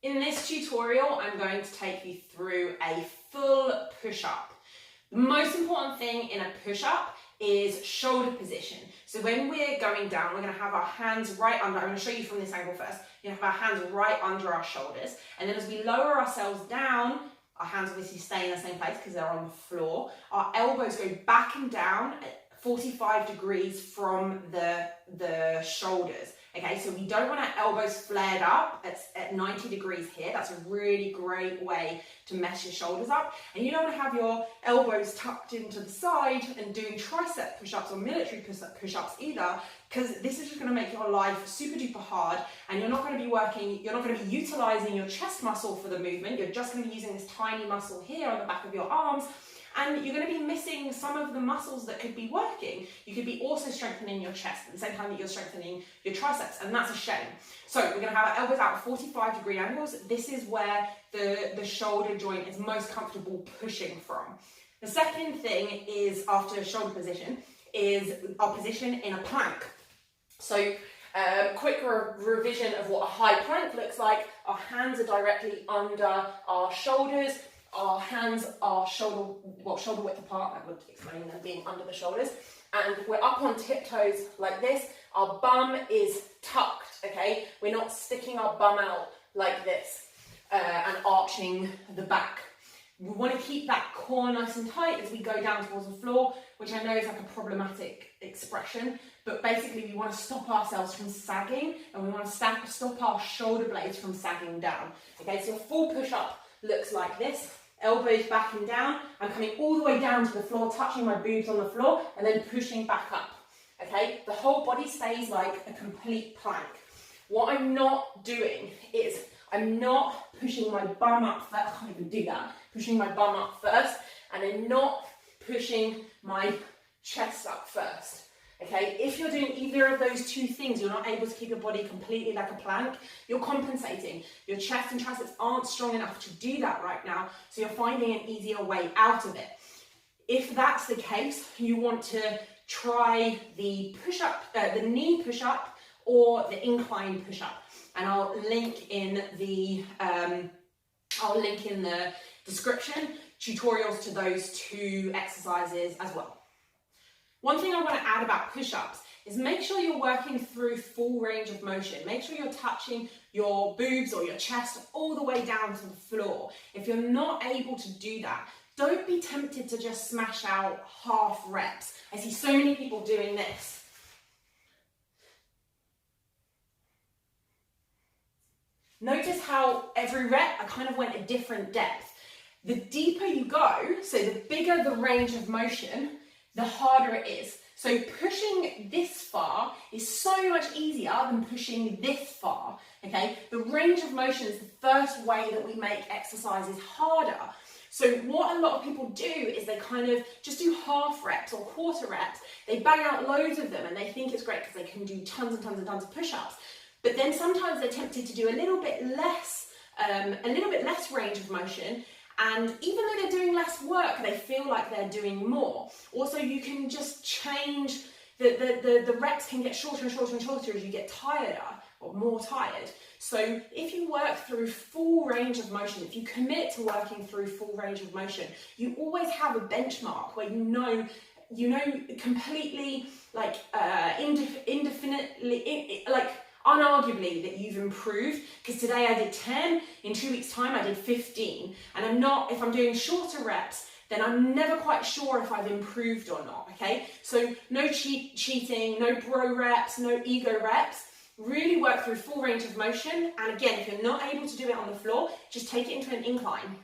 In this tutorial, I'm going to take you through a full push-up. The most important thing in a push-up is shoulder position. So when we're going down, we're going to have our hands right under, I'm going to show you from this angle first, you have our hands right under our shoulders, and then as we lower ourselves down, our hands obviously stay in the same place because they're on the floor, our elbows go back and down at 45 degrees from the shoulders. Okay, so we don't want our elbows flared up at 90 degrees here. That's a really great way to mess your shoulders up. And you don't want to have your elbows tucked into the side and doing tricep push-ups or military push-ups either, because this is just going to make your life super duper hard, and you're not going to be utilizing your chest muscle for the movement. You're just going to be using this tiny muscle here on the back of your arms, and you're going to be missing some of the muscles that could be working. You could be also strengthening your chest at the same time that you're strengthening your triceps, and that's a shame. So we're going to have our elbows out at 45-degree angles. This is where the shoulder joint is most comfortable pushing from. The second thing is, after shoulder position, is our position in a plank. So quick revision of what a high plank looks like. Our hands are directly under our shoulders. Our hands are shoulder width apart. That would explain them being under the shoulders. And we're up on tiptoes like this. Our bum is tucked, okay? We're not sticking our bum out like this and arching the back. We want to keep that core nice and tight as we go down towards the floor, which I know is like a problematic expression, but basically we want to stop ourselves from sagging, and we want to stop our shoulder blades from sagging down. Okay, so a full push-up looks like this. Elbows back and down. I'm coming all the way down to the floor, touching my boobs on the floor, and then pushing back up. Okay, the whole body stays like a complete plank. What I'm not doing is I'm not pushing my bum up first. I can't even do that. Pushing my bum up first, and then not pushing my chest up first. Okay, if you're doing either of those two things, you're not able to keep your body completely like a plank, you're compensating. Your chest and triceps aren't strong enough to do that right now, so you're finding an easier way out of it. If that's the case, you want to try the push-up, the knee push-up or the incline push-up. And I'll link in the description tutorials to those two exercises as well. One thing I want to add about push-ups is make sure you're working through full range of motion. Make sure you're touching your boobs or your chest all the way down to the floor. If you're not able to do that, don't be tempted to just smash out half reps. I see so many people doing this. Notice how every rep I kind of went a different depth. The deeper you go, so the bigger the range of motion, the harder it is. So pushing this far is so much easier than pushing this far, okay? The range of motion is the first way that we make exercises harder. So what a lot of people do is they kind of just do half reps or quarter reps. They bang out loads of them and they think it's great because they can do tons and tons and tons of push-ups. But then sometimes they're tempted to do a little bit less range of motion. And even though they're doing less work, they feel like they're doing more. Also, you can just change, the reps can get shorter and shorter and shorter as you get tireder or more tired. So if you work through full range of motion, if you commit to working through full range of motion, you always have a benchmark where you know completely, like indefinitely, unarguably that you've improved, because today I did 10, in 2 weeks time I did 15, and if I'm doing shorter reps, then I'm never quite sure if I've improved or not, okay? So no cheating, no bro reps, no ego reps, really work through full range of motion, and again, if you're not able to do it on the floor, just take it into an incline.